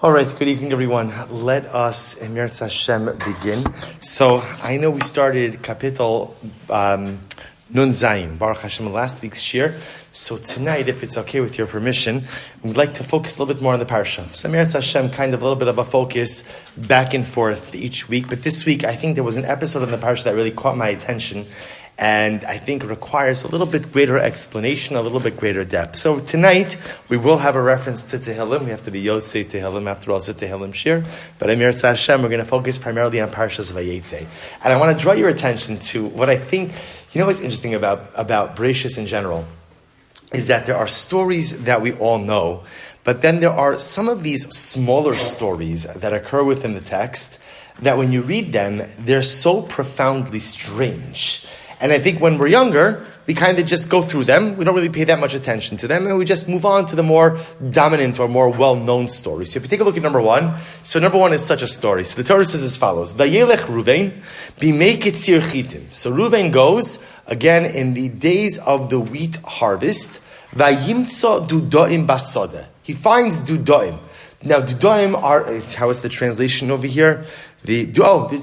All right, good evening, everyone. Let us, Emir Hashem, begin. So, I know we started Kapitel Nun Zayin, Baruch Hashem, last week's shiur. So tonight, if it's okay with your permission, we'd like to focus a little bit more on the Parsha. So, Emir Hashem, kind of a little bit of a focus back and forth each week. But this week, I think there was an episode in the Parsha that really caught my attention, and I think requires a little bit greater explanation, a little bit greater depth. So tonight, we will have a reference to Tehillim. We have to be Yotzei Tehillim, after all, it's a Tehillim shiur. But Emir Hashem, we're going to focus primarily on Parshas Vayetzei. And I want to draw your attention to what I think, what's interesting about Bereshis in general, is that there are stories that we all know, but then there are some of these smaller stories that occur within the text that when you read them, they're so profoundly strange. And I think when we're younger, we kind of just go through them. We don't really pay that much attention to them. And we just move on to the more dominant or more well-known stories. So if you take a look at number one, so number one is such a story. So the Torah says as follows. Vayelech Ruvain b'mei ketzir chitim. So Ruvain goes, again, in the days of the wheat harvest. Vayimtso dudoim basodeh. He finds dudoim. Now dudoim are, how is the translation over here? The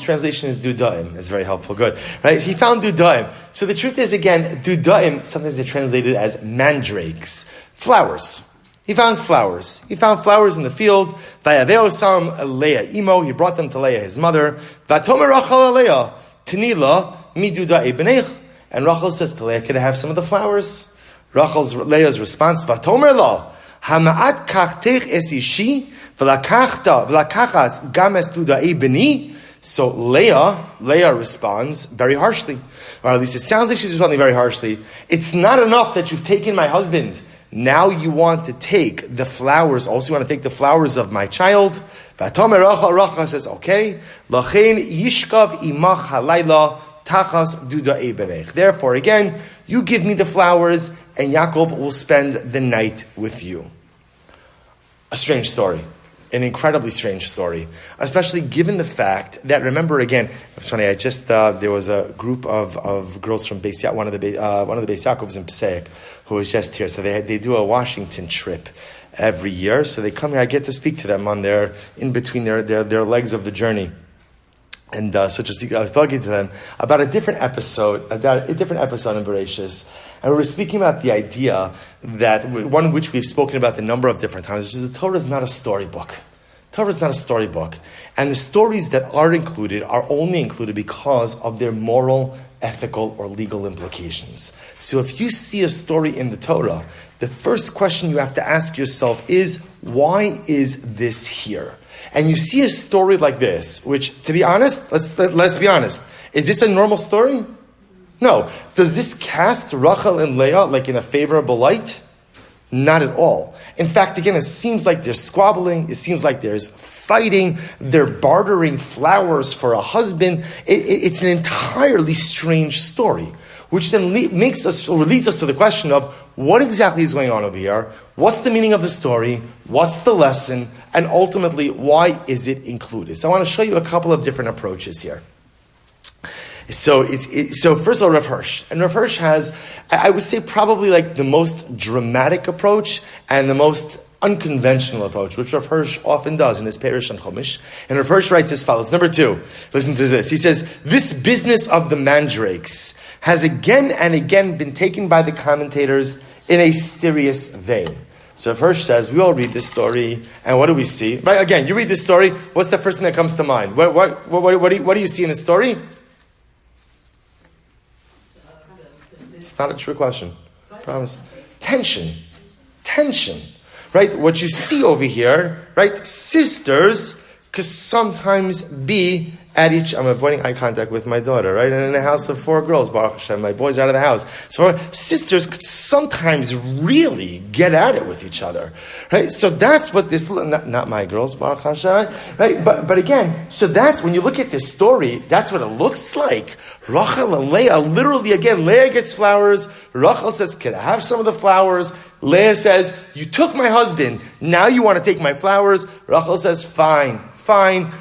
translation is dudaim. That's very helpful. Good. Right? He found dudaim. So the truth is, again, dudaim, sometimes they're translated as mandrakes. Flowers. He found flowers. He found flowers in the field. Vayaveo sam Leah imo. He brought them to Leah, his mother. Vatomer Rachel Leah tinila midudae b'neich. And Rachel says to Leah, "Can I have some of the flowers?" Leah's response, Vatomer lo hama'at kachtech esishi. So Leah responds very harshly, or at least it sounds like she's responding very harshly. It's not enough that you've taken my husband. Now you want to take the flowers. Also, you want to take the flowers of my child. Rachel says, okay. Therefore, again, you give me the flowers, and Yaakov will spend the night with you. A strange story. An incredibly strange story, especially given the fact that, remember again, it's funny, there was a group of girls from Beis Yaakov, one of the Beis Yaakovs in Passaic, who was just here. So they do a Washington trip every year. So they come here, I get to speak to them on in between their legs of the journey. And I was talking to them about a different episode in Bereshis. And we were speaking about the idea that, one which we've spoken about a number of different times, which is the Torah is not a storybook. Torah is not a storybook. And the stories that are included are only included because of their moral, ethical, or legal implications. So if you see a story in the Torah, the first question you have to ask yourself is, why is this here? And you see a story like this, which, to be honest, let's be honest, is this a normal story? No. Does this cast Rachel and Leah like in a favorable light? Not at all. In fact, again, it seems like there's squabbling. It seems like there's fighting. They're bartering flowers for a husband. It's an entirely strange story, which then leads us to the question of what exactly is going on over here? What's the meaning of the story? What's the lesson? And ultimately, why is it included? So I want to show you a couple of different approaches here. So first of all, Rav Hirsch. And Rav Hirsch has, I would say, probably like the most dramatic approach and the most unconventional approach, which Rav Hirsch often does in his Parsha and Chumash. And Rav Hirsch writes as follows. Number two, listen to this. He says, this business of the mandrakes has again and again been taken by the commentators in a serious vein. So Rav Hirsch says, we all read this story, and what do we see? Right, again, you read this story, what's the first thing that comes to mind? What do you see in the story? It's not a true question. Promise. Tension. Right? What you see over here, right? Sisters could sometimes be I'm avoiding eye contact with my daughter, right? And in a house of 4 girls, Baruch Hashem, my boys are out of the house. So sisters could sometimes really get at it with each other, right? So that's what this, not my girls, Baruch Hashem, right? But again, so that's, when you look at this story, that's what it looks like. Rachel and Leah, literally again, Leah gets flowers. Rachel says, can I have some of the flowers? Leah says, you took my husband, now you want to take my flowers? Rachel says, fine,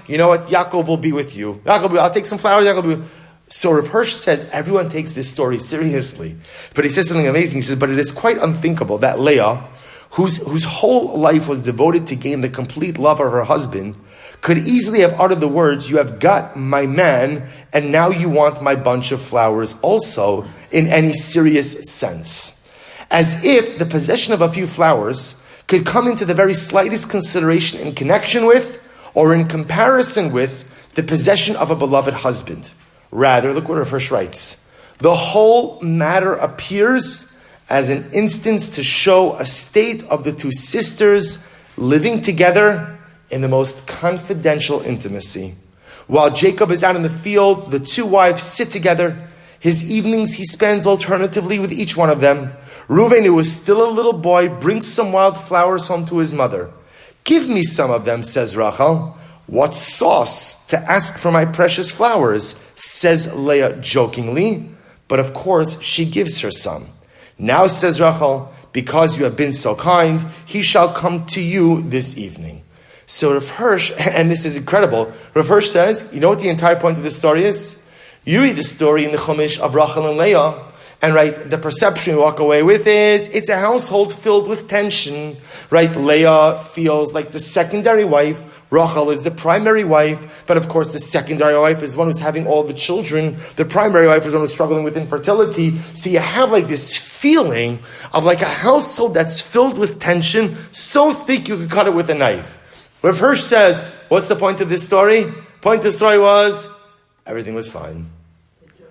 you know what, Yaakov will be with you. I'll take some flowers, Yaakov will be. So Rav Hirsch says everyone takes this story seriously. But he says something amazing. He says, but it is quite unthinkable that Leah, whose whole life was devoted to gain the complete love of her husband, could easily have uttered the words, "You have got my man, and now you want my bunch of flowers also," in any serious sense. As if the possession of a few flowers could come into the very slightest consideration in connection with, or in comparison with, the possession of a beloved husband. Rather, look what Rav Hirsch writes. The whole matter appears as an instance to show a state of the two sisters living together in the most confidential intimacy. While Jacob is out in the field, the two wives sit together. His evenings he spends alternatively with each one of them. Reuven, who is still a little boy, brings some wild flowers home to his mother. "Give me some of them," says Rachel. "What sauce to ask for my precious flowers," says Leah jokingly. But of course, she gives her some. "Now," says Rachel, "because you have been so kind, he shall come to you this evening." So Rav Hirsch, and this is incredible, Rav Hirsch says, you know what the entire point of this story is? You read the story in the Chumash of Rachel and Leah, and right, the perception you walk away with is, it's a household filled with tension. Right, Leah feels like the secondary wife, Rachel is the primary wife, but of course the secondary wife is one who's having all the children. The primary wife is one who's struggling with infertility. So you have like this feeling of like a household that's filled with tension, so thick you could cut it with a knife. Rav Hirsch says, what's the point of this story? Point of the story was, everything was fine.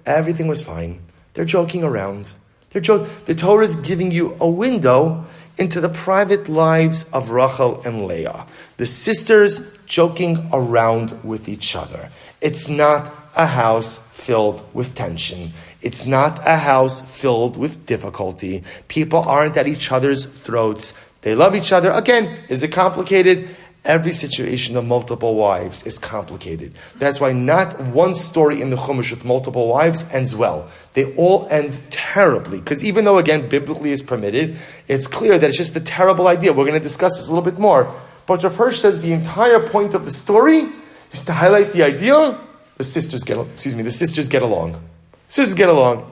Everything was fine. They're joking around. The Torah is giving you a window into the private lives of Rachel and Leah. The sisters joking around with each other. It's not a house filled with tension. It's not a house filled with difficulty. People aren't at each other's throats. They love each other. Again, is it complicated? Every situation of multiple wives is complicated. That's why not one story in the Chumash with multiple wives ends well. They all end terribly. Because even though, again, biblically is permitted, it's clear that it's just a terrible idea. We're going to discuss this a little bit more. But Rav Hirsch says the entire point of the story is to highlight the idea the sisters get along. Sisters get along.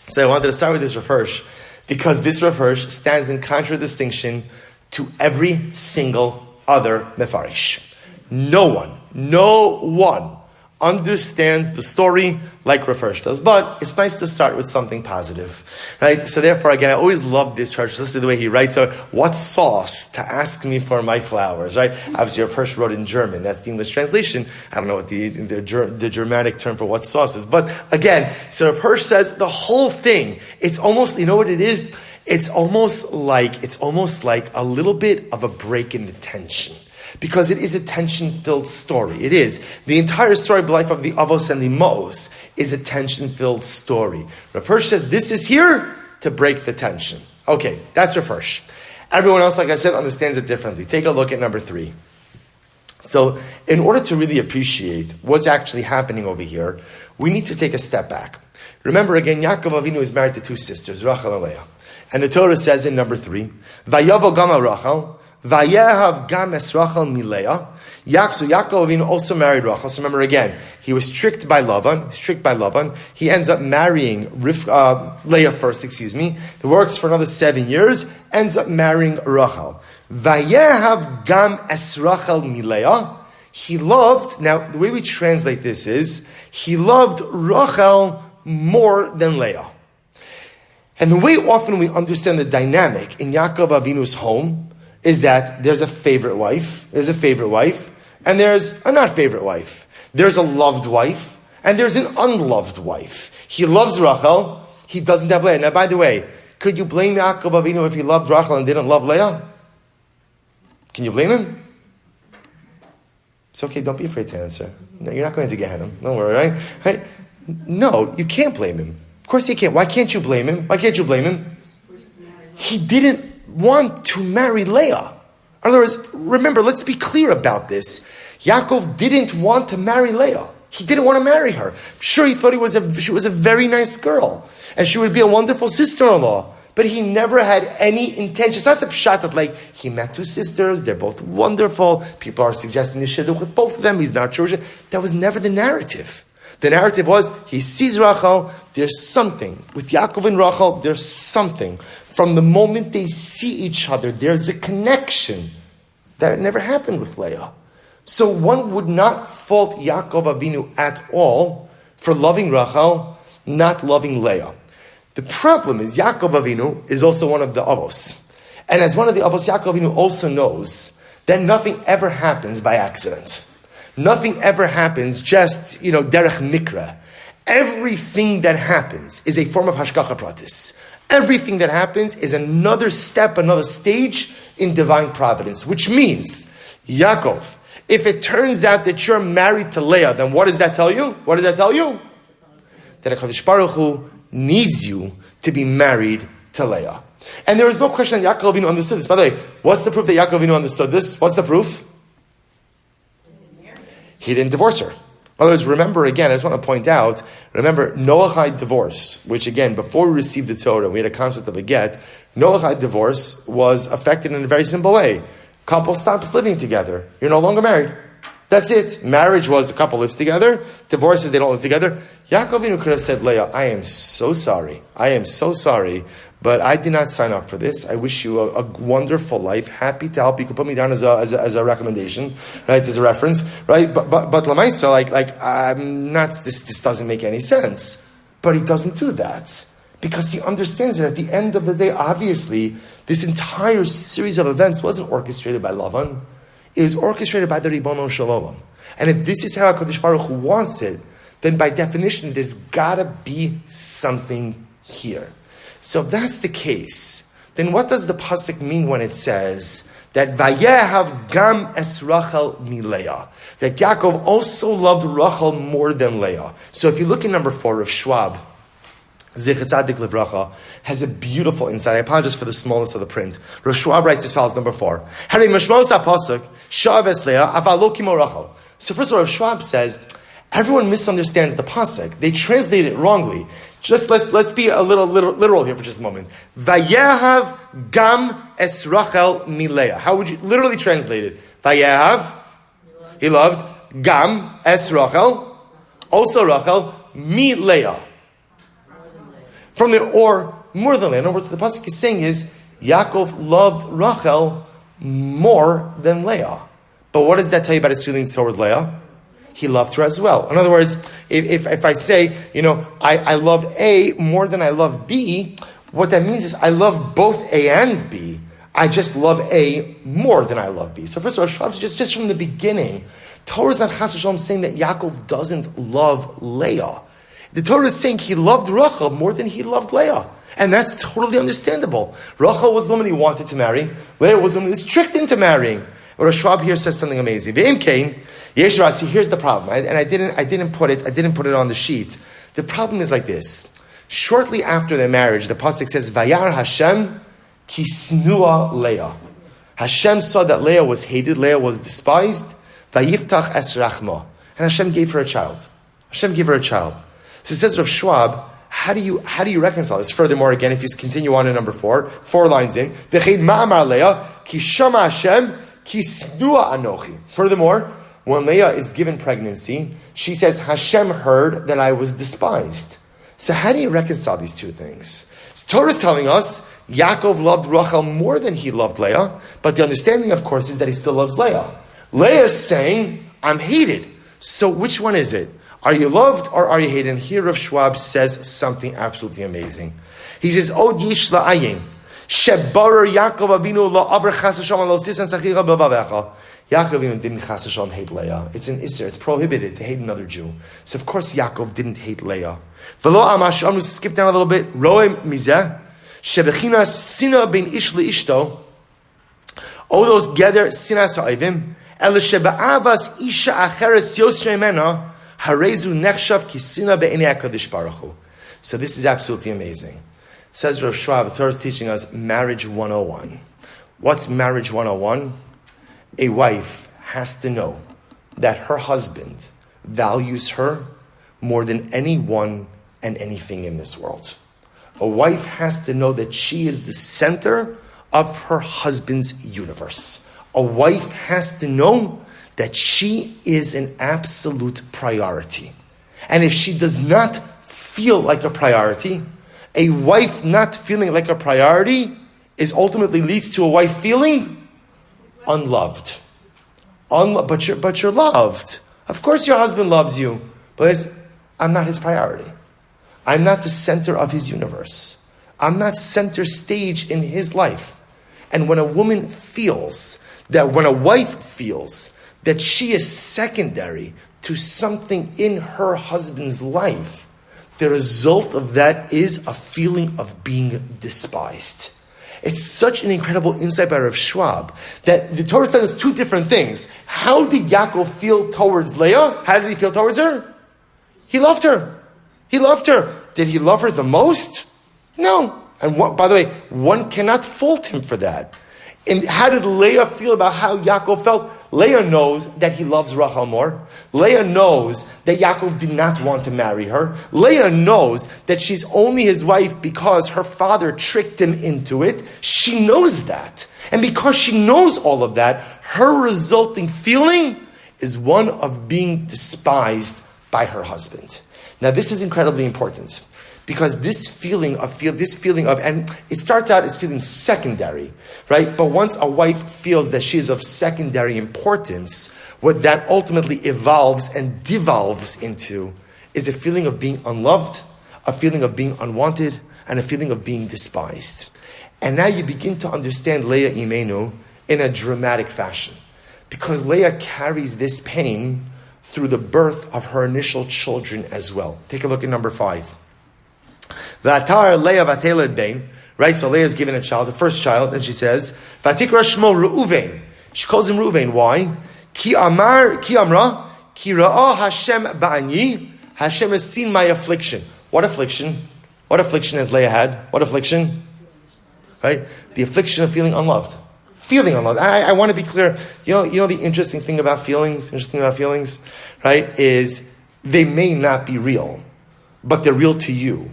So I wanted to start with this Rav Hirsch because this Rav Hirsch stands in contradistinction to every single other Mefarish. No one understands the story like Rav Hirsch does. But it's nice to start with something positive, right? So therefore, again, I always love this Hirsch. Listen to the way he writes, what sauce to ask me for my flowers, right? Obviously, Rav Hirsch wrote in German. That's the English translation. I don't know what the Germanic term for what sauce is. But again, so Rav Hirsch says the whole thing, it's almost, you know what it is? It's almost like a little bit of a break in the tension. Because it is a tension-filled story. It is. The entire story of the life of the Avos and the Moos is a tension-filled story. Rav Hirsch says this is here to break the tension. Okay, that's Rav Hirsch. Everyone else, like I said, understands it differently. Take a look at number 3. So, in order to really appreciate what's actually happening over here, we need to take a step back. Remember again, Yaakov Avinu is married to 2 sisters, Rachel and Leah. And the Torah says in number 3, Vayavo gama Rachel, Vayehav gam es Rachel mileah. Yaakov Avinu also married Rachel. So remember again, he was tricked by Lavan. He ends up marrying Leah first, It works for another 7 years, ends up marrying Rachel. Vayehav gam es Rachel mileah. He loved, now the way we translate this is, he loved Rachel more than Leah. And the way often we understand the dynamic in Yaakov Avinu's home is that there's a favorite wife, and there's a not favorite wife. There's a loved wife, and there's an unloved wife. He loves Rachel, he doesn't have Leah. Now, by the way, could you blame Yaakov Avinu if he loved Rachel and didn't love Leah? Can you blame him? It's okay, don't be afraid to answer. No, you're not going to get him. Don't worry, right? No, you can't blame him. Of course you can't. Why can't you blame him? He didn't want to marry Leah. In other words, remember, let's be clear about this. Yaakov didn't want to marry Leah. He didn't want to marry her. Sure, he thought she was a very nice girl, and she would be a wonderful sister-in-law. But he never had any intention. It's not the pshat that like, he met 2 sisters, they're both wonderful, people are suggesting the shidduch with both of them, he's not sure. That was never the narrative. The narrative was, he sees Rachel, there's something. With Yaakov and Rachel, there's something. From the moment they see each other, there's a connection that never happened with Leah. So one would not fault Yaakov Avinu at all for loving Rachel, not loving Leah. The problem is Yaakov Avinu is also one of the Avos. And as one of the Avos, Yaakov Avinu also knows that nothing ever happens by accident. Nothing ever happens just, derech mikra. Everything that happens is a form of hashgacha pratis. Everything that happens is another step, another stage in divine providence, which means, Yaakov, if it turns out that you're married to Leah, then what does that tell you? What does that tell you? That HaKadosh Baruch Hu needs you to be married to Leah. And there is no question that Yaakov Avinu understood this. By the way, what's the proof that Yaakov Avinu understood this? What's the proof? He didn't divorce her. In other words, remember again, I just want to point out, remember Noahide divorce, which again, before we received the Torah, we had a concept of a get. Noahide divorce was affected in a very simple way. Couple stops living together. You're no longer married. That's it. Marriage was a couple lives together. Divorce is they don't live together. Yaakov Avinu could have said, Leah, I am so sorry. But I did not sign up for this. I wish you a wonderful life. Happy to help. You can put me down as a recommendation, right? As a reference, right? But Lamaisa, I'm not. This doesn't make any sense. But he doesn't do that because he understands that at the end of the day, obviously, this entire series of events wasn't orchestrated by Lavan. It was orchestrated by the Ribono Shel Olam. And if this is how HaKadosh Baruch Hu wants it, then by definition, there's gotta be something here. So if that's the case, then what does the pasuk mean when it says that Vayehav gam es Rachel mileah? That Yaakov also loved Rachel more than Leah. So if you look in number 4, Rav Schwab, Zecher Tzadik Livracha, has a beautiful insight. I apologize for the smallness of the print. Rav Schwab writes as follows, number 4. Harei mashmos ha-pasuk, sha'av es Leah, aval lo kimo Rachel. So first of all, Rav Schwab says, everyone misunderstands the pasuk. They translate it wrongly. Just let's be a little literal here for just a moment. Vayehav gam es Rachel mileah. How would you literally translate it? Vayehav, he loved, gam es Rachel, also Rachel, mileah. From the or more than Leah. What the pasuk is saying is Yaakov loved Rachel more than Leah. But what does that tell you about his feelings towards Leah? He loved her as well. In other words, if I say, I love A more than I love B, what that means is I love both A and B. I just love A more than I love B. So first of all, just from the beginning, Torah is not Chas v'Shalom saying that Yaakov doesn't love Leah. The Torah is saying he loved Rachel more than he loved Leah. And that's totally understandable. Rachel was the woman he wanted to marry. Leah was the woman he was tricked into marrying. But Rav Schwab here says something amazing. V'im kain, yesh rasi, here's the problem. I didn't put it on the sheet. The problem is like this. Shortly after their marriage, the pasuk says, Vayar Hashem kisnua Leah. Hashem saw that Leah was hated, Leah was despised. Vayiftach es rachma. And Hashem gave her a child. So it says Rav Schwab, how do you reconcile this? Furthermore, again, if you continue on in number 4 lines in, V'chein ma'amar Leah, ki shama Hashem, ki snua anochi. Furthermore, when Leah is given pregnancy, she says, Hashem heard that I was despised. So how do you reconcile these two things? So Torah is telling us, Yaakov loved Rachel more than he loved Leah, but the understanding, of course, is that he still loves Leah. Leah is saying, I'm hated. So which one is it? Are you loved or are you hated? And here Rav Schwab says something absolutely amazing. He says, Od yish la'ayin, shebarer Yaakov Avinu la'aver chas v'shalom lo sisan sachicha b'vavecha. Yaakov Avinu didn't chas v'shalom hate Leah. It's an Isser. It's prohibited to hate another Jew. So of course Yaakov didn't hate Leah. V'lo amash, I'm going to skip down a little bit. Roem mizeh, shebechinas sina ben ish le'ishto, odos geder sinas ha'ivim, el sheba'avas isha acheres yosrei mena, harezu nechshav kisina be'enei HaKadosh Baruch Hu. So this is absolutely amazing. Says Rav Schwab, the Torah is teaching us marriage 101. What's marriage 101? A wife has to know that her husband values her more than anyone and anything in this world. A wife has to know that she is the center of her husband's universe. A wife has to know that she is an absolute priority. And if she does not feel like a priority, a wife not feeling like a priority is ultimately leads to a wife feeling unloved. But you're loved. Of course your husband loves you, but I'm not his priority. I'm not the center of his universe. I'm not center stage in his life. And when a wife feels that she is secondary to something in her husband's life, the result of that is a feeling of being despised. It's such an incredible insight by Rav Schwab that the Torah tells us two different things. How did Yaakov feel towards Leah? How did he feel towards her? He loved her. He loved her. Did he love her the most? No. And by the way, one cannot fault him for that. And how did Leah feel about how Yaakov felt? Leah knows that he loves Rachel more. Leah knows that Yaakov did not want to marry her. Leah knows that she's only his wife because her father tricked him into it. She knows that. And because she knows all of that, her resulting feeling is one of being despised by her husband. Now this is incredibly important. Because this feeling of, and it starts out as feeling secondary, right? But once a wife feels that she is of secondary importance, what that ultimately evolves and devolves into is a feeling of being unloved, a feeling of being unwanted, and a feeling of being despised. And now you begin to understand Leah Imenu in a dramatic fashion. Because Leah carries this pain through the birth of her initial children as well. Take a look at number 5. V'atar Leah v'ateled bein, right? So Leah is given a child, the first child, and she says, "V'atikra shmo Reuven." She calls him Reuven. Why? Ki amra, ki ra'ah Hashem ba'ani. Hashem has seen my affliction. What affliction? What affliction has Leah had? What affliction? Right? The affliction of feeling unloved. Feeling unloved. I want to be clear. You know the interesting thing about feelings, right? Is they may not be real, but they're real to you.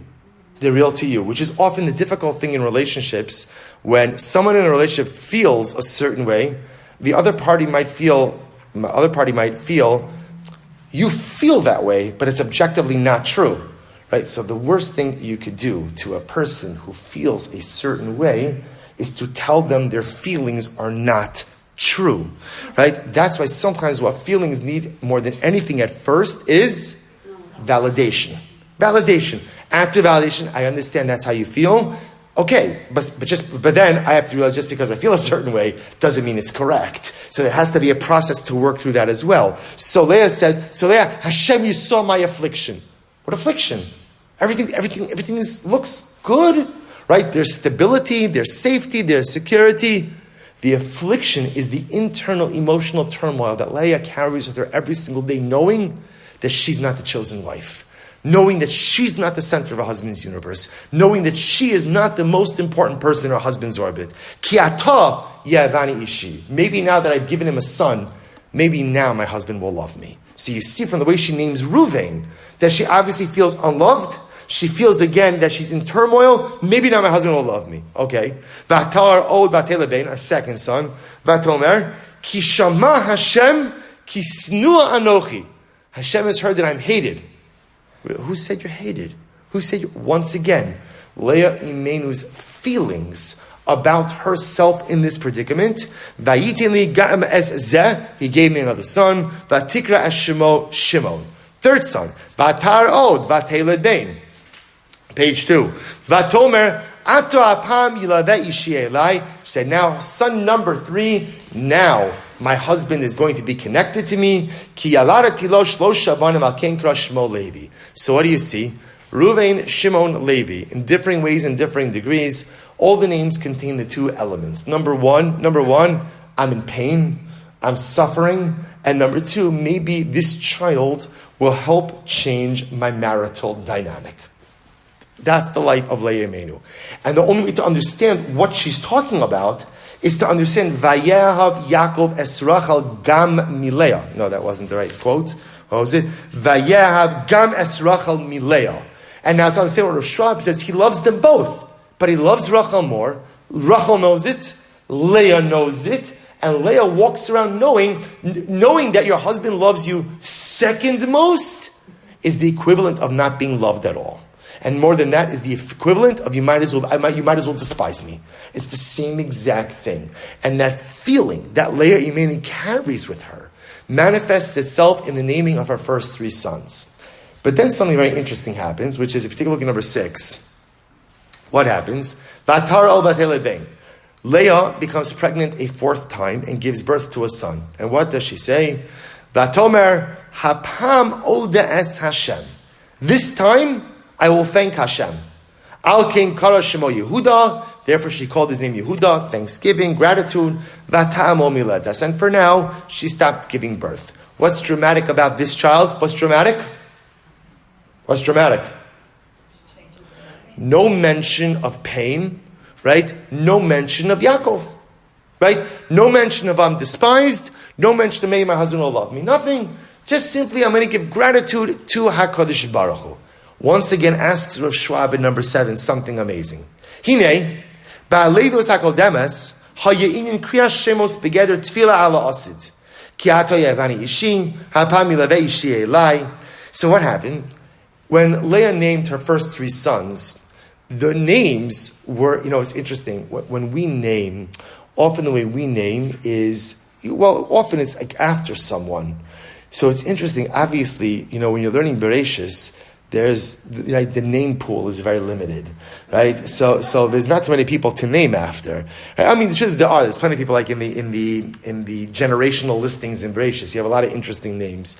They're real to you, which is often the difficult thing in relationships. When someone in a relationship feels a certain way, the other party might feel you feel that way, but it's objectively not true, right? So the worst thing you could do to a person who feels a certain way is to tell them their feelings are not true, right? That's why sometimes what feelings need more than anything at first is validation. Validation. After validation, I understand that's how you feel. Okay, but then I have to realize just because I feel a certain way doesn't mean it's correct. So there has to be a process to work through that as well. So Leah says, Hashem, you saw my affliction. What affliction? Everything looks good, right? There's stability, there's safety, there's security. The affliction is the internal emotional turmoil that Leah carries with her every single day, knowing that she's not the chosen wife. Knowing that she's not the center of her husband's universe. Knowing that she is not the most important person in her husband's orbit. Ki ata ya'avani ishi. Maybe now that I've given him a son, maybe now my husband will love me. So you see from the way she names Reuven, that she obviously feels unloved. She feels again that she's in turmoil. Maybe now my husband will love me. Okay. V'atar od v'atelebein, our second son. V'atomer, ki shama Hashem, ki snua anochi. Hashem has heard that I'm hated. Who said you're hated? Who said you? Once again, Leah Imenu's feelings about herself in this predicament. Vayitin li gam es zeh, he gave me another son. Vatikra es shemo Shimon. Third son. Vatar od vateled bein. Page 2. Vatomer ato apam yilaveh ishi elai. She said, now son number 3. Now my husband is going to be connected to me. Ki yalarati lo shlosha banim al ken kra shmo Levi. So what do you see? Reuven, Shimon, Levi, in differing ways and differing degrees. All the names contain the two elements. Number one, I'm in pain, I'm suffering, and number 2, maybe this child will help change my marital dynamic. That's the life of Leah Imenu. And the only way to understand what she's talking about is to understand Vayehav Yaakov es Rachel gam mileah. No, that wasn't the right quote. What was it? Vayehav gam es Rachel mileah. And now to understand what Rav Schwab says, he loves them both. But he loves Rachel more. Rachel knows it. Leah knows it. And Leah walks around knowing that your husband loves you second most is the equivalent of not being loved at all. And more than that is the equivalent of you might as well despise me. It's the same exact thing. And that feeling that Leah Imeni carries with her manifests itself in the naming of her first three sons. But then something very interesting happens, which is, if you take a look at number 6, what happens? Vatar al Batele Ben. Leah becomes pregnant a 4th time and gives birth to a son. And what does she say? Vatomer hapam oda es Hashem. This time, I will thank Hashem. Al king kara shemo Yehuda. Therefore, she called his name Yehuda, thanksgiving, gratitude. Vata'amo miledas. And for now, she stopped giving birth. What's dramatic about this child? What's dramatic? No mention of pain, right? No mention of Yaakov, right? No mention of I'm despised. No mention of maybe my husband will love me. Nothing. Just simply, I'm going to give gratitude to HaKadosh Baruch Hu. Once again, asks Rav Schwab in number 7 something amazing. Hine, ba'aleidos hakodemes, ha'ye'inin kriyas shemos begeder tefila ala asid. Ki ato yevani ishi, ha'pam milave ishi elai. So what happened? When Leah named her first 3 sons, the names were, it's interesting. When we name, often the way we name is, often it's like after someone. So it's interesting. Obviously, when you're learning Bereshis, there's the name pool is very limited, right? So there's not too many people to name after. Right? I mean, the truth is there's plenty of people like in the generational listings in Bereshis. You have a lot of interesting names.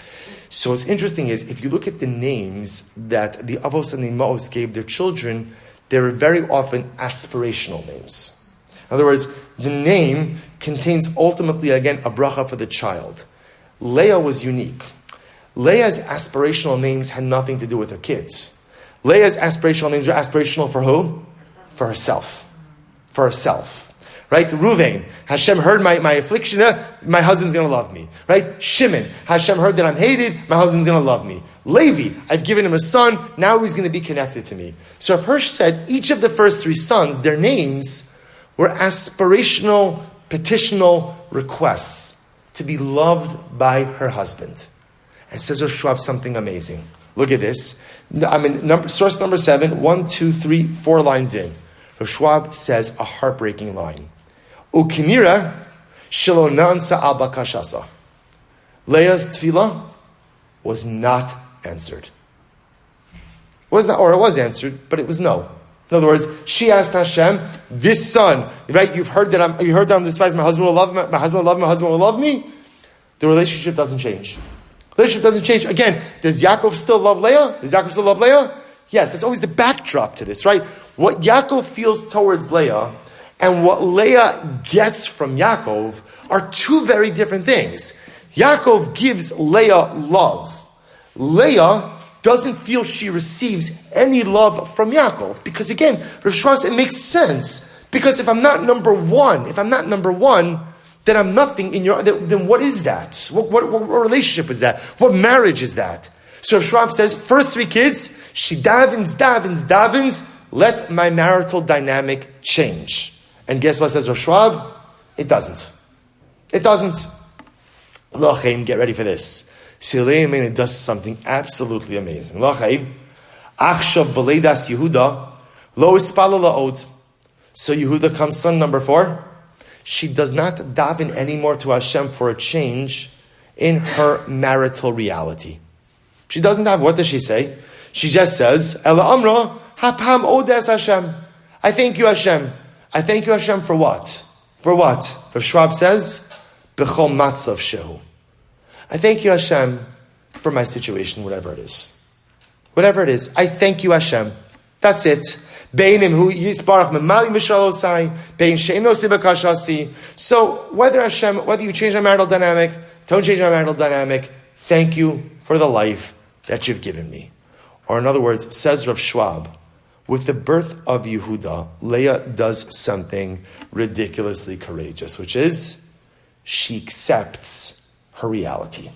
So what's interesting is if you look at the names that the Avos and the Imos gave their children, they're very often aspirational names. In other words, the name contains ultimately again a bracha for the child. Leah was unique. Leah's aspirational names had nothing to do with her kids. Leah's aspirational names were aspirational for who? For herself. For herself. Right? Ruvain, Hashem heard my affliction, my husband's going to love me. Right? Shimon, Hashem heard that I'm hated, my husband's going to love me. Levi, I've given him a son, now he's going to be connected to me. So if Hirsch said each of the first 3 sons, their names were aspirational, petitional requests to be loved by her husband. And says Rav Schwab something amazing. Look at this. Source number 7, 1, 2, 3, 4 lines in. Rav Schwab says a heartbreaking line. Ukinira shelo nansa al bakashasa. Leah's tefillah was not answered. It was answered, but it was no. In other words, she asked Hashem, this son, right? You heard that I'm despised. My husband will love me. My husband will love me. My husband will love me. The relationship doesn't change. Relationship doesn't change. Again, does Yaakov still love Leah? Yes, that's always the backdrop to this, right? What Yaakov feels towards Leah and what Leah gets from Yaakov are 2 very different things. Yaakov gives Leah love. Leah doesn't feel she receives any love from Yaakov. Because again, Rav Schwab, it makes sense. Because if I'm not number one, then I'm nothing in your. Then what is that? What relationship is that? What marriage is that? So Schwab says, first 3 kids, she davens. Let my marital dynamic change. And guess what says Rav Schwab? It doesn't. L'chaim, get ready for this. It does something absolutely amazing. L'chaim, achshav b'leidas Yehuda lo ispala la'od. So Yehuda comes son number 4. She does not daven anymore to Hashem for a change in her marital reality. She doesn't have. What does she say? She just says, Ela Amra, Hapam Odes Hashem. I thank you, Hashem. I thank you, Hashem, for what? For what? Rav Schwab says, B'chol matzav shehu. I thank you, Hashem, for my situation, whatever it is. Whatever it is. I thank you, Hashem. That's it. So whether you change my marital dynamic, don't change my marital dynamic, thank you for the life that you've given me. Or in other words, says Rav Schwab, with the birth of Yehuda, Leah does something ridiculously courageous, which is she accepts her reality.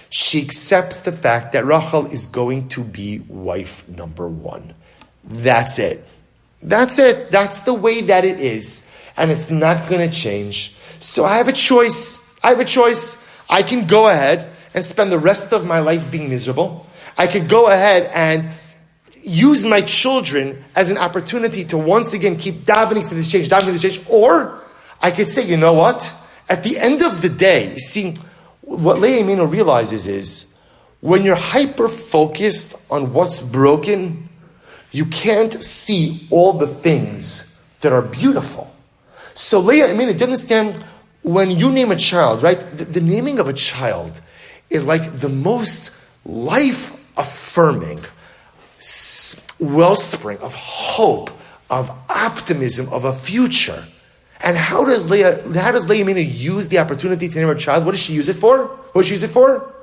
She accepts the fact that Rachel is going to be wife number 1. That's it. That's the way that it is. And it's not going to change. So I have a choice. I can go ahead and spend the rest of my life being miserable. I could go ahead and use my children as an opportunity to once again keep davening for this change, or I could say, you know what? At the end of the day, you see, what Leah Imenu realizes is, when you're hyper-focused on what's broken, you can't see all the things that are beautiful. So Leah Imenu didn't understand, when you name a child, right? The naming of a child is like the most life-affirming wellspring of hope, of optimism, of a future. And how does Leah Imenu use the opportunity to name her child? What does she use it for? What does she use it for?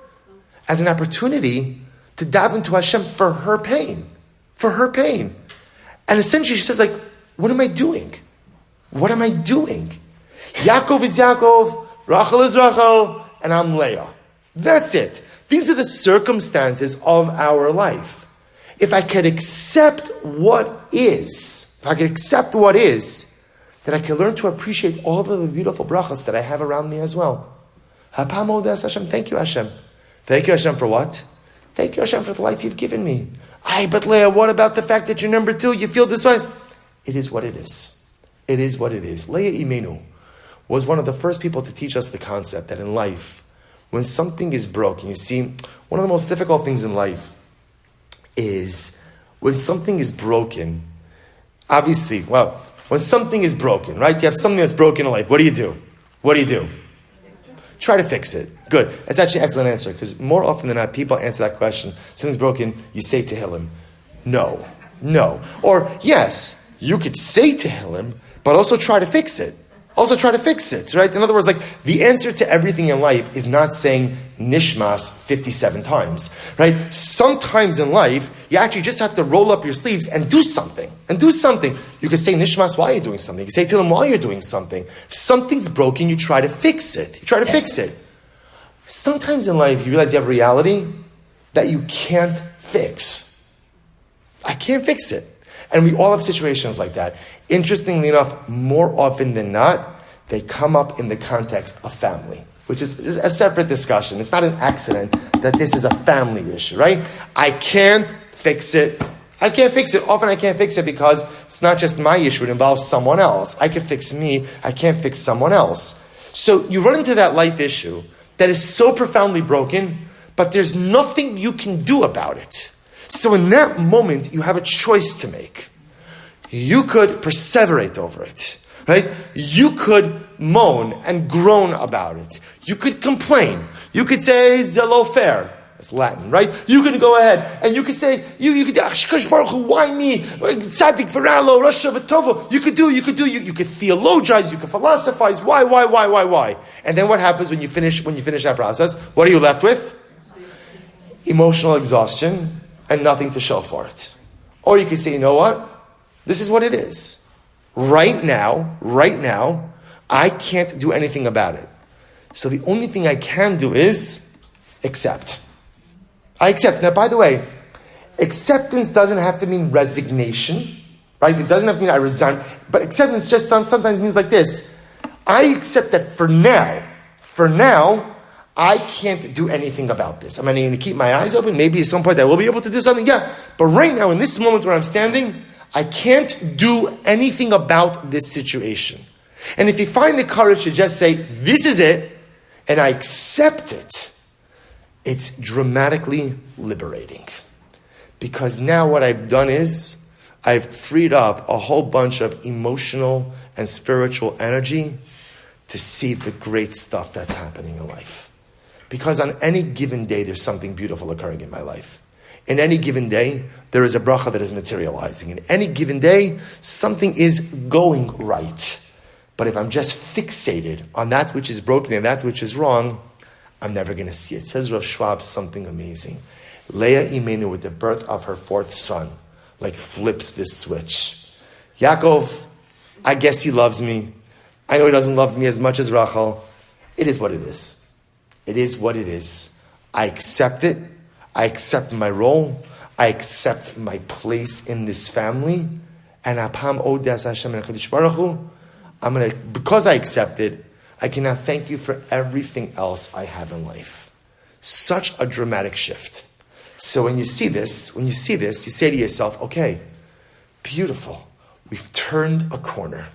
As an opportunity to daven to Hashem for her pain. For her pain. And essentially she says, like, what am I doing? What am I doing? Yaakov is Yaakov, Rachel is Rachel, and I'm Leah. That's it. These are the circumstances of our life. If I could accept what is, then I can learn to appreciate all of the beautiful brachas that I have around me as well. Hashem, thank you, Hashem. Thank you, Hashem, for what? Thank you, Hashem, for the life you've given me. But Leah, what about the fact that you're number 2? You feel this way? It is what it is. It is what it is. Leah Imenu was one of the first people to teach us the concept that in life, when something is broken, you see, one of the most difficult things in life is when something is broken, obviously, when something is broken, right? You have something that's broken in life. What do you do? What do you do? Try to fix it. Good. That's actually an excellent answer, because more often than not, people answer that question. Something's broken, you say Tehillim. No. Or, yes, you could say Tehillim, but also try to fix it. Right? In other words, like, the answer to everything in life is not saying Nishmas 57 times, right? Sometimes in life, you actually just have to roll up your sleeves and do something. You could say Nishmas while you're doing something. You say Tehillim while you're doing something. If something's broken, you try to fix it. Sometimes in life, you realize you have a reality that you can't fix. I can't fix it. And we all have situations like that. Interestingly enough, more often than not, they come up in the context of family, which is a separate discussion. It's not an accident that this is a family issue, right? I can't fix it. Often I can't fix it because it's not just my issue. It involves someone else. I can fix me. I can't fix someone else. So you run into that life issue that is so profoundly broken, but there's nothing you can do about it. So in that moment, you have a choice to make. You could perseverate over it, right? You could moan and groan about it. You could complain. You could say, "Zelo fair." That's Latin, right? You could go ahead and you could say, you could, "Ashkash Baruch Hu, why me? Tzadik V'ralo, Rasha V'tovo." You could theologize, you could philosophize. Why? And then what happens when you finish that process? What are you left with? Emotional exhaustion and nothing to show for it. Or you could say, you know what? This is what it is. Right now, I can't do anything about it. So the only thing I can do is accept. I accept. Now, by the way, acceptance doesn't have to mean resignation, right? It doesn't have to mean I resign. But acceptance just sometimes means like this. I accept that for now, I can't do anything about this. I'm going to keep my eyes open. Maybe at some point I will be able to do something. Yeah. But right now, in this moment where I'm standing, I can't do anything about this situation. And if you find the courage to just say, this is it, and I accept it, it's dramatically liberating. Because now what I've done is, I've freed up a whole bunch of emotional and spiritual energy to see the great stuff that's happening in life. Because on any given day, there's something beautiful occurring in my life. In any given day, there is a bracha that is materializing. In any given day, something is going right. But if I'm just fixated on that which is broken and that which is wrong, I'm never going to see it. Says Rav Schwab something amazing. Leah Imenu, with the birth of her 4th son, like flips this switch. Yaakov, I guess he loves me. I know he doesn't love me as much as Rachel. It is what it is. It is what it is. I accept it. I accept my role. I accept my place in this family. And apam odas Hashem and HaKadosh Baruch Hu, because I accept it, I can now thank you for everything else I have in life. Such a dramatic shift. So when you see this, you say to yourself, okay, beautiful. We've turned a corner.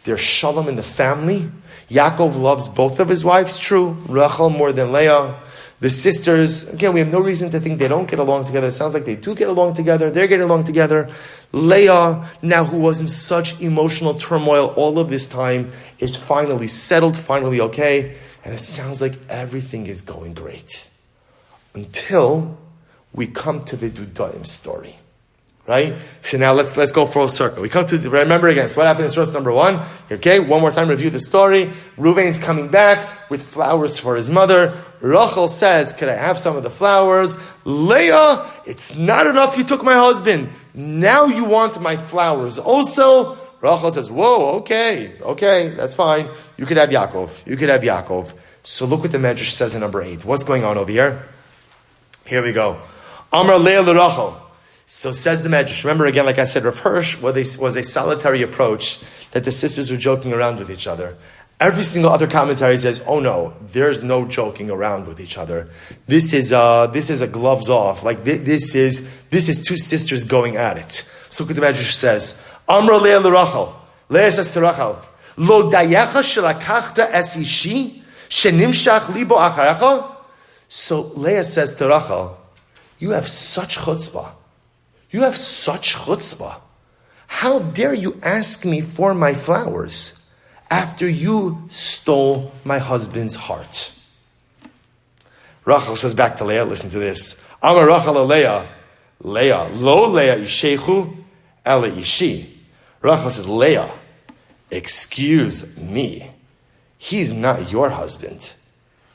There's shalom in the family. Yaakov loves both of his wives, true. Rachel more than Leah. The sisters, again, we have no reason to think they don't get along together. It sounds like they do get along together. They're getting along together. Leah, now who was in such emotional turmoil all of this time, is finally settled, finally okay. And it sounds like everything is going great. Until we come to the Dudaim story. Right? So now let's go full circle. We come to, remember again, so what happened in source number 1? Okay, one more time, review the story. Reuven's coming back with flowers for his mother. Rachel says, could I have some of the flowers? Leah, it's not enough you took my husband. Now you want my flowers also? Rachel says, whoa, okay, that's fine. You could have Yaakov. So look what the Medrash says in number 8. What's going on over here? Here we go. Amar Leah l'Rachel. So says the Medrash. Remember again, like I said, Rav Hirsch was a solitary approach that the sisters were joking around with each other. Every single other commentary says, oh no, there's no joking around with each other. This is a gloves off. Like this is two sisters going at it. So look what the Medrash says. Amra Leah l'Rachel. Leah says to Rachel, Lo dayecha shelakachta es ishi shenimshach libo acharecha. So Leah says to Rachel, you have such chutzpah. How dare you ask me for my flowers after you stole my husband's heart? Rachel says back to Leah, listen to this. Amar Rachel Leah, lo Leah ishechu ela ishi. Rachel says, Leah, excuse me. He's not your husband.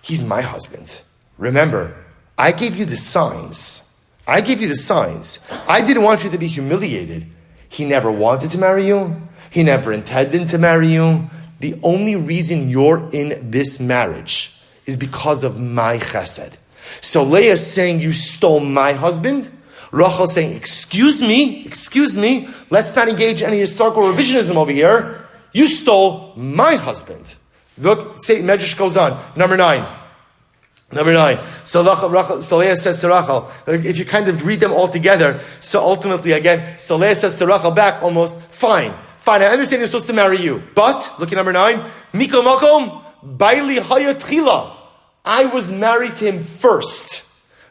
He's my husband. Remember, I gave you the signs. I didn't want you to be humiliated. He never wanted to marry you. He never intended to marry you. The only reason you're in this marriage is because of my chesed. So Leah is saying, you stole my husband. Rachel is saying, excuse me, let's not engage in any historical revisionism over here. You stole my husband. Look, Medrash goes on. Number 9. So Leah says to Rachel, if you kind of read them all together, so ultimately again, so Leah says to Rachel back almost, fine, I understand you're supposed to marry you, but, look at number 9, Mikol Makom, Baili Haya Tchila, I was married to him first.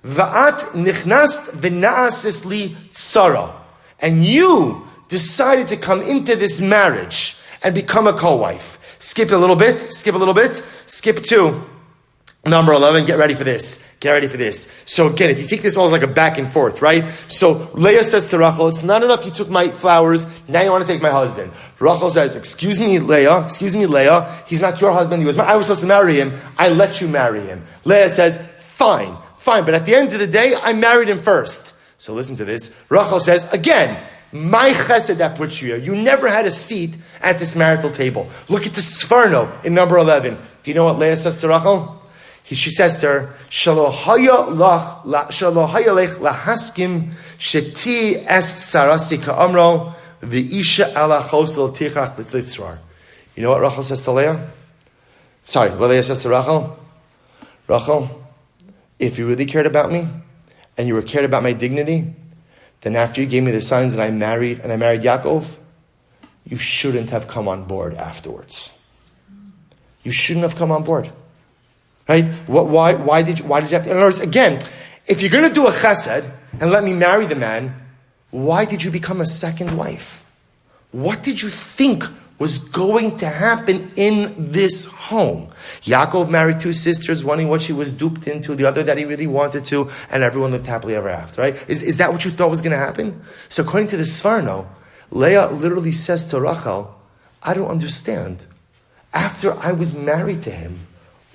Va'at nichnast v'na'asis li tzara. And you decided to come into this marriage and become a co-wife. Skip a little bit. Skip 2. Number 11, get ready for this. So again, if you think this all is like a back and forth, right? So Leah says to Rachel, it's not enough you took my flowers, now you want to take my husband. Rachel says, excuse me, Leah, he's not your husband, I was supposed to marry him, I let you marry him. Leah says, fine, but at the end of the day, I married him first. So listen to this. Rachel says, again, my chesed that put you here. You never had a seat at this marital table. Look at the Sforno in number 11. Do you know what Leah says to Rachel? She says to her, Shalo haya lech lahaskim sheti es sarasi ka'amro v'isha ala chosel tichach l'tzitzrar. You know what Rachel says to Leah? What Leah says to Rachel? Rachel, if you really cared about me, and you were cared about my dignity, then after you gave me the signs that I married Yaakov, you shouldn't have come on board afterwards. You shouldn't have come on board. Right? Why did you have to? In other words, again, if you're going to do a chesed and let me marry the man, why did you become a second wife? What did you think was going to happen in this home? Yaakov married 2 sisters, one what she was duped into, the other that he really wanted to, and everyone lived happily ever after, right? Is that what you thought was going to happen? So according to the Sforno, Leah literally says to Rachel, I don't understand. After I was married to him,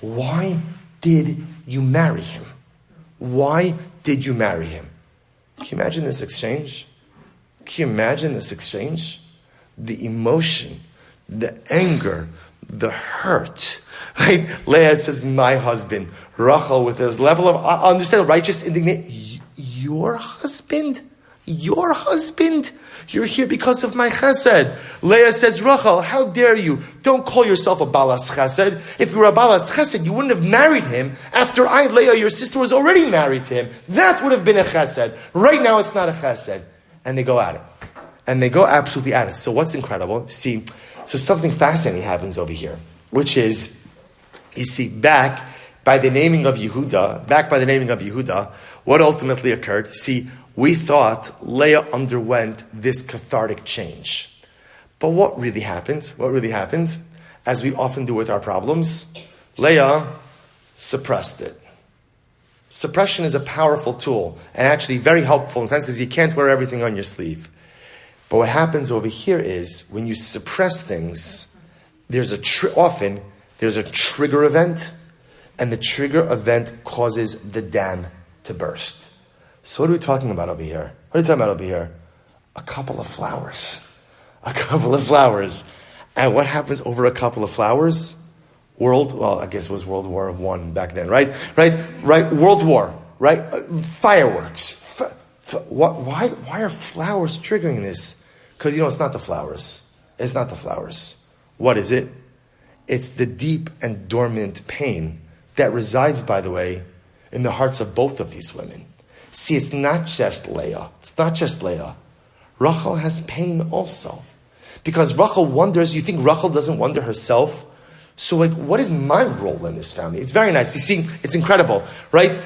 why did you marry him? Can you imagine this exchange? The emotion, the anger, the hurt. Right? Leah says, my husband. Rachel with his level of, understand, righteous indignation. Your husband? your husband? You're here because of my chesed. Leah says, Rachel, how dare you? Don't call yourself a balas chesed. If you were a balas chesed, you wouldn't have married him after I, Leah, your sister, was already married to him. That would have been a chesed. Right now, it's not a chesed. And they go at it. And they go absolutely at it. So what's incredible? See, so something fascinating happens over here, which is, you see, back by the naming of Yehuda, what ultimately occurred? See, we thought Leah underwent this cathartic change. But what really happened? As we often do with our problems, Leah suppressed it. Suppression is a powerful tool and actually very helpful in times because you can't wear everything on your sleeve. But what happens over here is when you suppress things, there's a trigger event, and the trigger event causes the dam to burst. So what are we talking about over here? A couple of flowers. And what happens over a couple of flowers? I guess it was World War I back then, right? World War, right? Fireworks. Why are flowers triggering this? Because, it's not the flowers. It's not the flowers. What is it? It's the deep and dormant pain that resides, by the way, in the hearts of both of these women. See, it's not just Leah. Rachel has pain also. Because Rachel wonders, you think Rachel doesn't wonder herself? So, what is my role in this family? It's very nice. You see, it's incredible, right?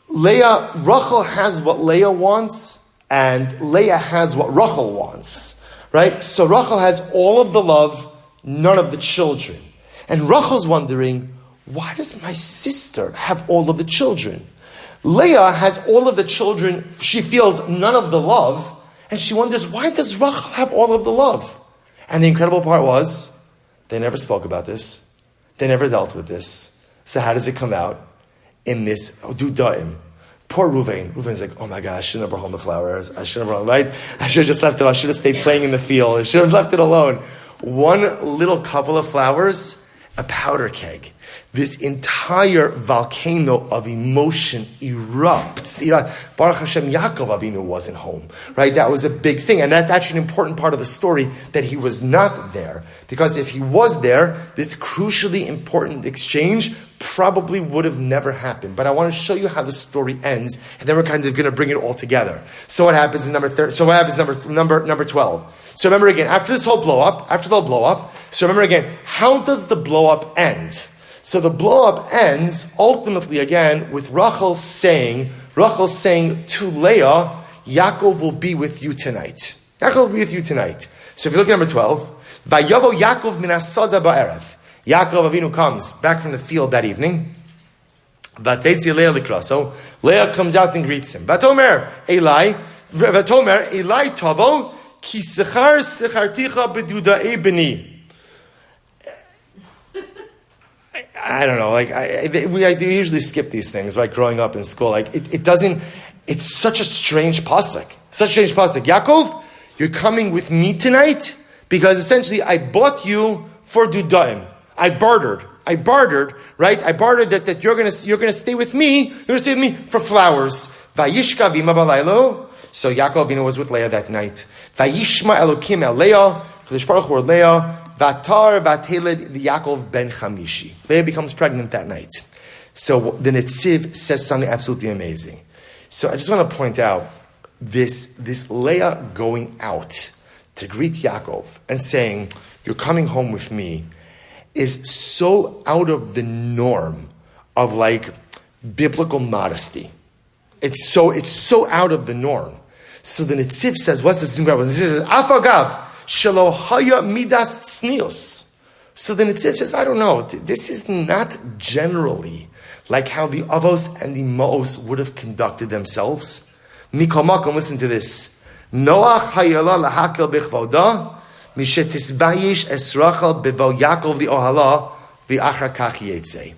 Rachel has what Leah wants, and Leah has what Rachel wants, right? So Rachel has all of the love, none of the children. And Rachel's wondering, why does my sister have all of the children? Leah has all of the children, she feels none of the love, and she wonders, why does Rachel have all of the love? And the incredible part was, they never spoke about this. They never dealt with this. So how does it come out? In this dudaim. Poor Ruvain. Ruvain's like, oh my God, I shouldn't have brought home the flowers. I should have just left it. I should have stayed playing in the field. I should have left it alone. One little couple of flowers, a powder keg. This entire volcano of emotion erupts. Baruch Hashem, Yaakov Avinu wasn't home, right? That was a big thing. And that's actually an important part of the story, that he was not there. Because if he was there, this crucially important exchange probably would have never happened. But I want to show you how the story ends, and then we're kind of going to bring it all together. So what happens in number 12? So remember again, after the whole blow up, so remember again, how does the blow up end? So the blow up ends ultimately again with Rachel saying to Leah, Yaakov will be with you tonight. So if you look at number 12, Vayavo Yaakov min hasada ba'erev. Yaakov Avinu comes back from the field that evening. Vayetzei Leah likraso. Leah comes out and greets him. Vatomer Eli tavo ki sechar secharticha beduda'e beni. I don't know. We usually skip these things, right? Growing up in school, it doesn't. It's such a strange pasuk. Yaakov, you're coming with me tonight because essentially I bought you for dudaim. I bartered, right? I bartered that you're gonna stay with me. You're gonna stay with me for flowers. Vayishka v'ima balaylo. So Yaakov Avinu was with Leah that night. Vayishma Elokim el Leah. Kadosh Baruch Hu Leah. Vatar vateled Yaakov ben Chamishi. Leah becomes pregnant that night. So the Netziv says something absolutely amazing. So I just want to point out this Leah going out to greet Yaakov and saying, "You're coming home with me," is so out of the norm of biblical modesty. It's so out of the norm. So the Netziv says, what's this incredible? It says, Afagav. Shelo haya midas tznius. So then it says, I don't know, this is not generally like how the Avos and the Ma'os would have conducted themselves. Mikol makom, listen to this. Noach hayala lahakel bechvoda, mishetisbayish es Rachel bevo Yaakov v'ohala v'achar kach yetzei.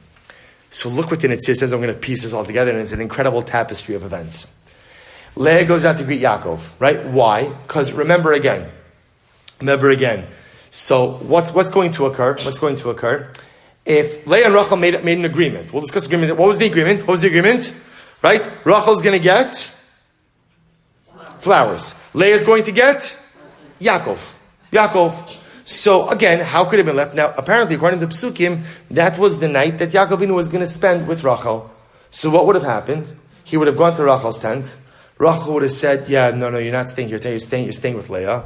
So look what the Netziv says. I'm going to piece this all together, and it's an incredible tapestry of events. Leah goes out to greet Yaakov, right? Why? Because remember again. So what's going to occur? If Leah and Rachel made an agreement, we'll discuss agreement. What was the agreement? Right? Rachel's going to get flowers. Leah is going to get Yaakov. So again, how could it have been left? Now, apparently, according to Psukim, that was the night that Yaakov Avinu was going to spend with Rachel. So what would have happened? He would have gone to Rachel's tent. Rachel would have said, yeah, no, you're not staying here. You're staying with Leah.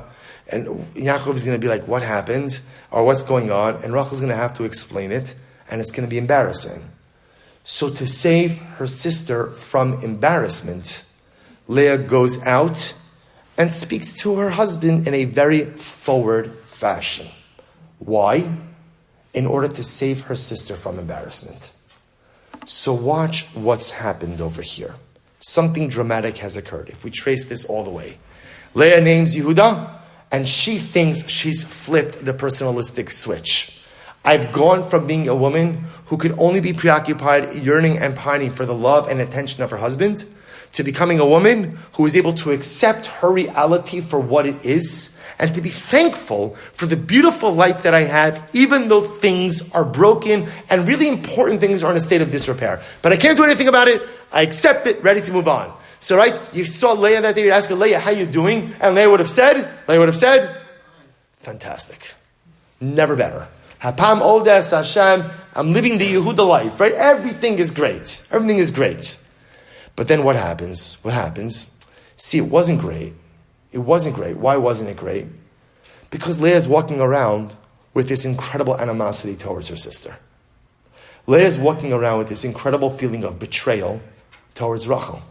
And Yaakov is going to be like, what happened? Or what's going on? And Rachel's going to have to explain it. And it's going to be embarrassing. So to save her sister from embarrassment, Leah goes out and speaks to her husband in a very forward fashion. Why? In order to save her sister from embarrassment. So watch what's happened over here. Something dramatic has occurred. If we trace this all the way. Leah names Yehuda, and she thinks she's flipped the personalistic switch. I've gone from being a woman who could only be preoccupied, yearning and pining for the love and attention of her husband, to becoming a woman who is able to accept her reality for what it is, and to be thankful for the beautiful life that I have, even though things are broken and really important things are in a state of disrepair. But I can't do anything about it. I accept it, ready to move on. So right, you saw Leah that day, you'd ask her, Leah, how you doing? And Leah would have said, fantastic. Never better. Hapam Odes Hashem, I'm living the Yehuda life, right? Everything is great. But then what happens? See, it wasn't great. Why wasn't it great? Because Leah's walking around with this incredible animosity towards her sister. Leah's walking around with this incredible feeling of betrayal towards Rachel.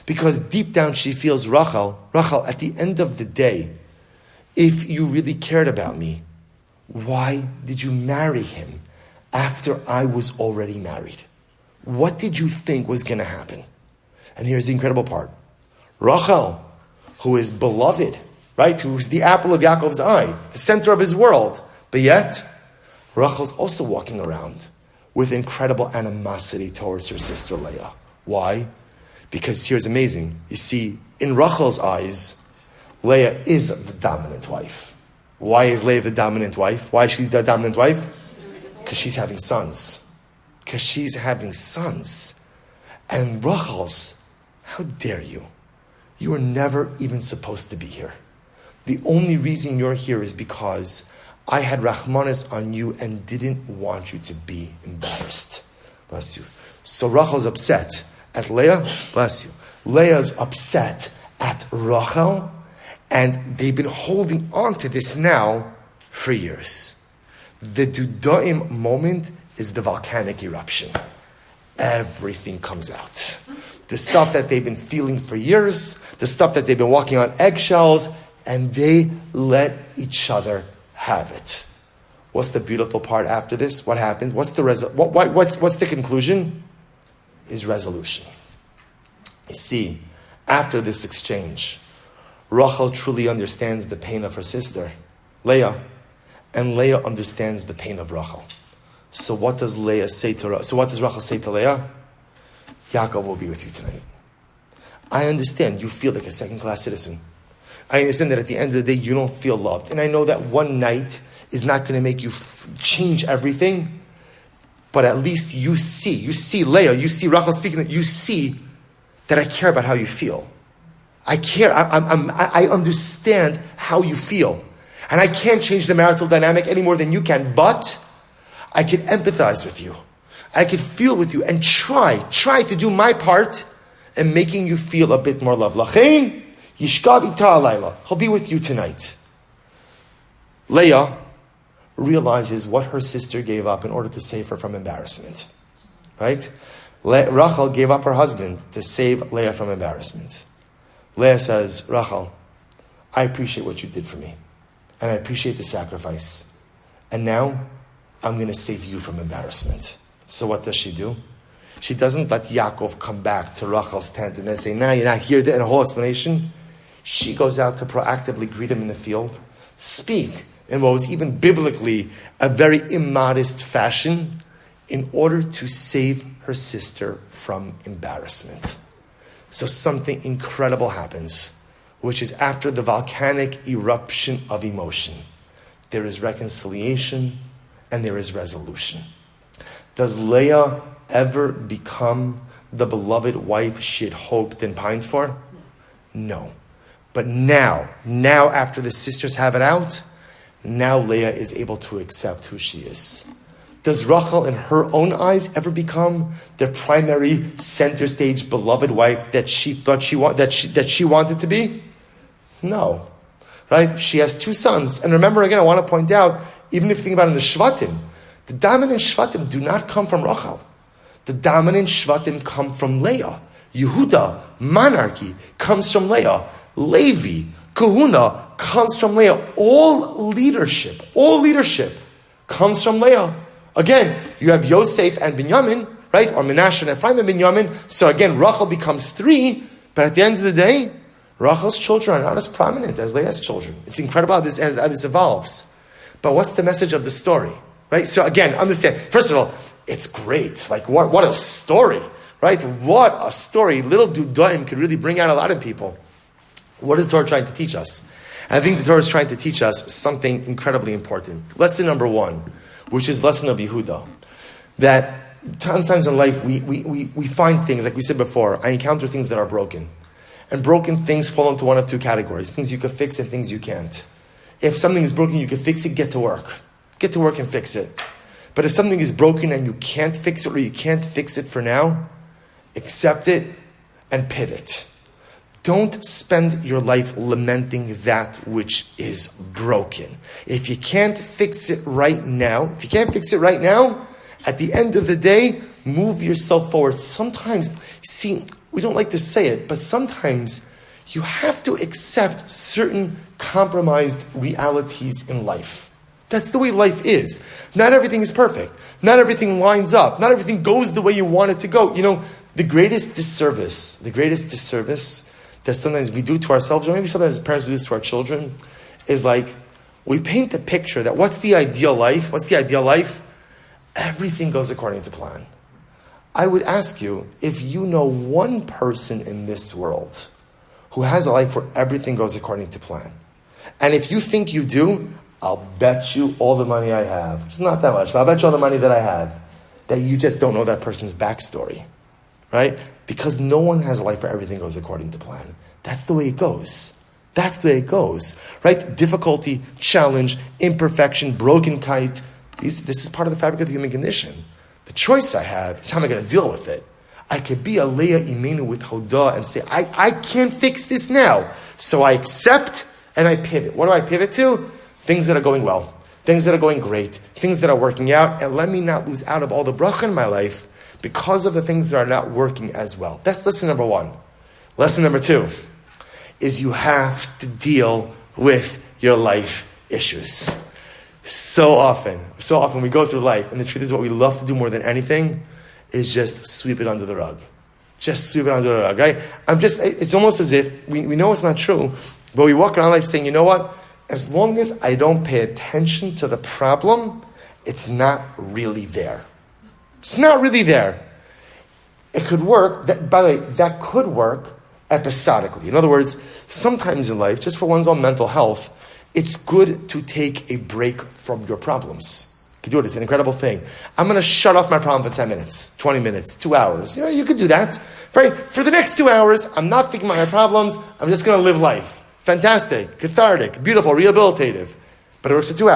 Because deep down she feels, Rachel, at the end of the day, if you really cared about me, why did you marry him after I was already married? What did you think was going to happen? And here's the incredible part. Rachel, who is beloved, right? Who's the apple of Yaakov's eye, the center of his world. But yet, Rachel's also walking around with incredible animosity towards her sister Leah. Why? Because here's amazing. You see, in Rachel's eyes, Leah is the dominant wife. Why is Leah the dominant wife? Why is she the dominant wife? Because she's having sons. And Rachel's, how dare you? You were never even supposed to be here. The only reason you're here is because I had Rahmanis on you and didn't want you to be embarrassed. Bless you. So Rachel's upset at Leah. Bless you. Leah's upset at Rachel. And they've been holding on to this now for years. The Dudaim moment is the volcanic eruption. Everything comes out. The stuff that they've been feeling for years, the stuff that they've been walking on eggshells, and they let each other have it. What's the beautiful part after this? What happens? What's the conclusion? Is resolution. You see, after this exchange, Rachel truly understands the pain of her sister, Leah, and Leah understands the pain of Rachel. So what does Rachel say to Leah? Yaakov will be with you tonight. I understand you feel like a second-class citizen. I understand that at the end of the day you don't feel loved. And I know that one night is not going to make you change everything. But at least you see Leah, you see Rachel speaking, you see that I care about how you feel. I care. I understand how you feel. And I can't change the marital dynamic any more than you can, but I can empathize with you. I can feel with you and try to do my part in making you feel a bit more love. Lachein yishkav ita alayla. He'll be with you tonight. Leah realizes what her sister gave up in order to save her from embarrassment. Right? Rachel gave up her husband to save Leah from embarrassment. Leah says, Rachel, I appreciate what you did for me. And I appreciate the sacrifice. And now, I'm going to save you from embarrassment. So what does she do? She doesn't let Yaakov come back to Rachel's tent and then say, nah, you're not here, and a whole explanation. She goes out to proactively greet him in the field, speak in what was even biblically a very immodest fashion in order to save her sister from embarrassment. So something incredible happens, which is after the volcanic eruption of emotion, there is reconciliation and there is resolution. Does Leah ever become the beloved wife she had hoped and pined for? No. But now after the sisters have it out, now Leah is able to accept who she is. Does Rachel, in her own eyes, ever become the primary center stage beloved wife that she thought that she wanted to be? No, right? She has 2 sons, and remember again, I want to point out, even if you think about it in the Shvatim, the dominant Shvatim do not come from Rachel. The dominant Shvatim come from Leah. Yehuda, monarchy, comes from Leah. Levi, Kahuna, comes from Leah. All leadership comes from Leah. Again, you have Yosef and Binyamin, right? Or Menashe and Ephraim and Binyamin. So again, Rachel becomes 3, but at the end of the day, Rachel's children are not as prominent as Leah's children. It's incredible how this evolves. But what's the message of the story, right? So again, understand, first of all, it's great. Like, what a story, right? What a story. Little Dudaim could really bring out a lot of people. What is the Torah trying to teach us? And I think the Torah is trying to teach us something incredibly important. Lesson number 1, which is lesson of Yehuda, that sometimes in life we find things, like we said before, I encounter things that are broken. And broken things fall into one of 2 categories, things you can fix and things you can't. If something is broken, you can fix it, get to work. Get to work and fix it. But if something is broken and you can't fix it, or you can't fix it for now, accept it and pivot. Don't spend your life lamenting that which is broken. If you can't fix it right now, at the end of the day, move yourself forward. Sometimes, see, we don't like to say it, but sometimes you have to accept certain compromised realities in life. That's the way life is. Not everything is perfect. Not everything lines up. Not everything goes the way you want it to go. You know, the greatest disservice that sometimes we do to ourselves, or maybe sometimes as parents do this to our children, is like, we paint a picture that what's the ideal life? Everything goes according to plan. I would ask you, if you know one person in this world who has a life where everything goes according to plan, and if you think you do, I'll bet you all the money I have, which is not that much, but I'll bet you all the money that I have, that you just don't know that person's backstory, right? Because no one has a life where everything goes according to plan. That's the way it goes. Right? Difficulty, challenge, imperfection, broken kite. This is part of the fabric of the human condition. The choice I have is how am I going to deal with it. I could be a Leah Imenu with Hodah and say, I can't fix this now. So I accept and I pivot. What do I pivot to? Things that are going well. Things that are going great. Things that are working out. And let me not lose out of all the bracha in my life because of the things that are not working as well. That's lesson number 1. Lesson number 2 is you have to deal with your life issues. So often we go through life, and the truth is what we love to do more than anything is just sweep it under the rug. Just sweep it under the rug, right? It's almost as if we know it's not true, but we walk around life saying, you know what? As long as I don't pay attention to the problem, it's not really there. It's not really there. It could work, by the way, that could work episodically. In other words, sometimes in life, just for one's own mental health, it's good to take a break from your problems. You can do it. It's an incredible thing. I'm going to shut off my problem for 10 minutes, 20 minutes, 2 hours. You could do that. Right? For the next 2 hours, I'm not thinking about my problems. I'm just going to live life. Fantastic, cathartic, beautiful, rehabilitative. But it works for 2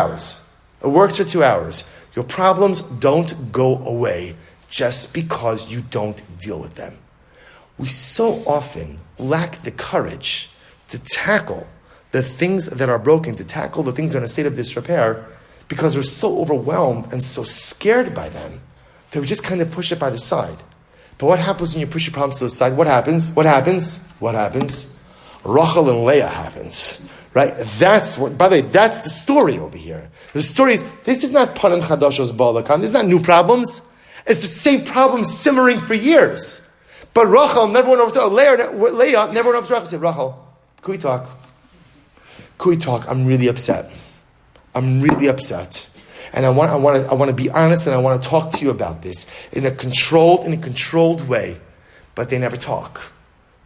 hours. Your problems don't go away just because you don't deal with them. We so often lack the courage to tackle the things that are broken, to tackle the things that are in a state of disrepair, because we're so overwhelmed and so scared by them that we just kind of push it by the side. But what happens when you push your problems to the side? What happens? Rachel and Leah happens. Right? By the way, that's the story over here. The story is, this is not Panim Chadashos Ba'alakan. This is not new problems. It's the same problem simmering for years. But Rachel never went over to Leah never went over to Rachel and said, Rachel, can we talk? I'm really upset. And I want to be honest, and I want to talk to you about this in a controlled way. But they never talk.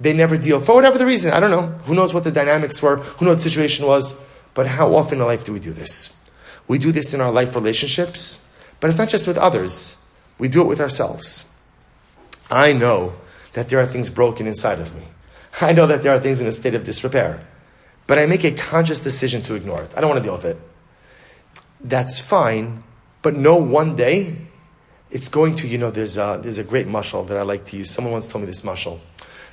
They never deal. For whatever the reason, I don't know. Who knows what the dynamics were? Who knows what the situation was? But how often in life do we do this? We do this in our life relationships, but it's not just with others. We do it with ourselves. I know that there are things broken inside of me. I know that there are things in a state of disrepair. but I make a conscious decision to ignore it. I don't want to deal with it. That's fine, but know one day it's going to, there's a great mashal that I like to use. Someone once told me this mashal.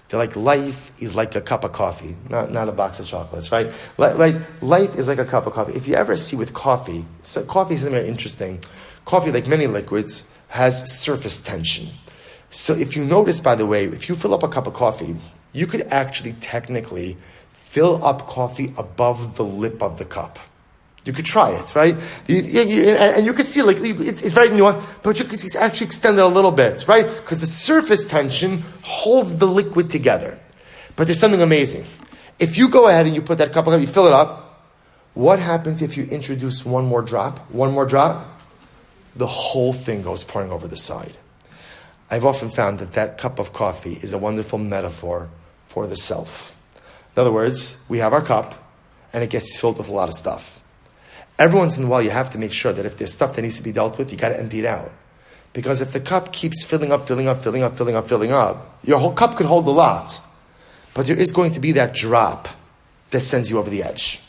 They're like, life is like a cup of coffee, not a box of chocolates, right? Life is like a cup of coffee. If you ever see with coffee, so coffee is something very interesting. Coffee, like many liquids, has surface tension. So if you notice, by the way, if you fill up a cup of coffee, you could actually technically fill up coffee above the lip of the cup. You could try it, right? And you can see, it's very nuanced, but you can actually extend it a little bit, right? Because the surface tension holds the liquid together. But there's something amazing. If you go ahead and you put that cup of coffee, you fill it up, what happens if you introduce one more drop? The whole thing goes pouring over the side. I've often found that cup of coffee is a wonderful metaphor for the self. In other words, we have our cup, and it gets filled with a lot of stuff. Every once in a while, you have to make sure that if there's stuff that needs to be dealt with, you got to empty it out. Because if the cup keeps filling up, your whole cup could hold a lot. But there is going to be that drop that sends you over the edge.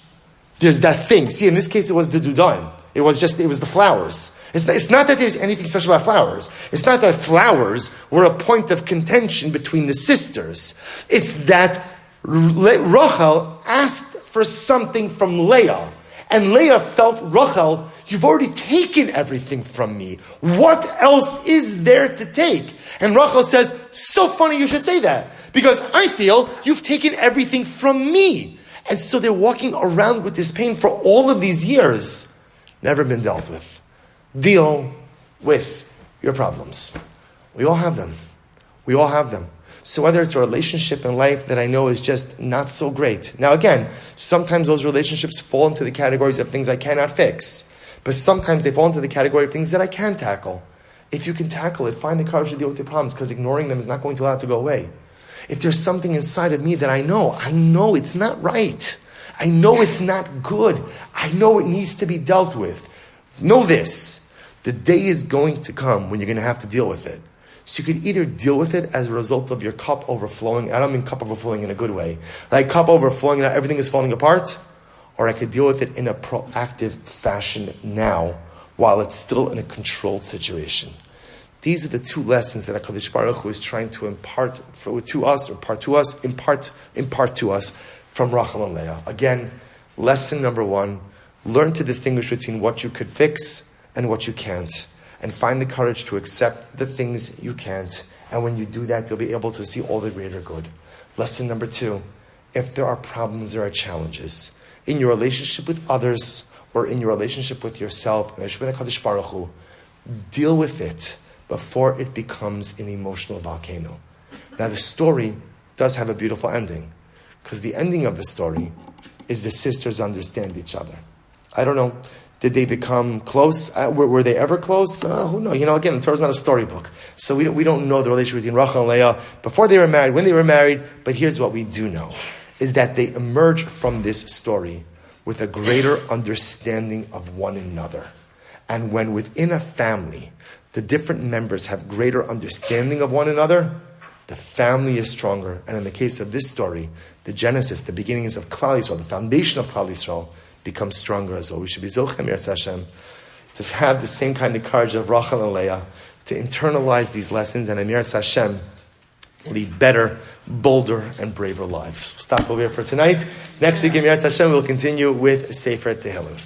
There's that thing. See, in this case, it was the dudaim. It was the flowers. It's not that there's anything special about flowers. It's not that flowers were a point of contention between the sisters. It's that Rachel asked for something from Leah. And Leah felt, Rachel, you've already taken everything from me. What else is there to take? And Rachel says, so funny you should say that. Because I feel you've taken everything from me. And so they're walking around with this pain for all of these years. Never been dealt with. Deal with your problems. We all have them. So whether it's a relationship in life that I know is just not so great. Now again, sometimes those relationships fall into the categories of things I cannot fix. But sometimes they fall into the category of things that I can tackle. If you can tackle it, find the courage to deal with your problems, because ignoring them is not going to allow it to go away. If there's something inside of me that I know it's not right. I know it's not good. I know it needs to be dealt with. Know this. The day is going to come when you're going to have to deal with it. So you could either deal with it as a result of your cup overflowing. I don't mean cup overflowing in a good way. Like cup overflowing and everything is falling apart. Or I could deal with it in a proactive fashion now, while it's still in a controlled situation. These are the two lessons that HaKadosh Baruch Hu is trying to impart to us from Rachel and Leah. Again, lesson number 1, learn to distinguish between what you could fix and what you can't. And find the courage to accept the things you can't. And when you do that, you'll be able to see all the greater good. Lesson number 2, if there are problems, there are challenges. In your relationship with others, or in your relationship with yourself, deal with it before it becomes an emotional volcano. Now the story does have a beautiful ending, because the ending of the story is the sisters understand each other. I don't know. Did they become close? Were they ever close? Who knows? Again, the Torah is not a storybook. So we don't know the relationship between Rachel and Leah before they were married, when they were married. But here's what we do know, is that they emerge from this story with a greater understanding of one another. And when within a family, the different members have greater understanding of one another, the family is stronger. And in the case of this story, the genesis, the beginnings of Klal Yisrael, the foundation of Klal Yisrael, become stronger as well. We should be Zochem Yirtzeh Hashem to have the same kind of courage of Rachel and Leah, to internalize these lessons, and Yirtzeh Hashem lead better, bolder, and braver lives. Stop over here for tonight. Next week, Yirtzeh Hashem, we'll continue with Sefer Tehillim.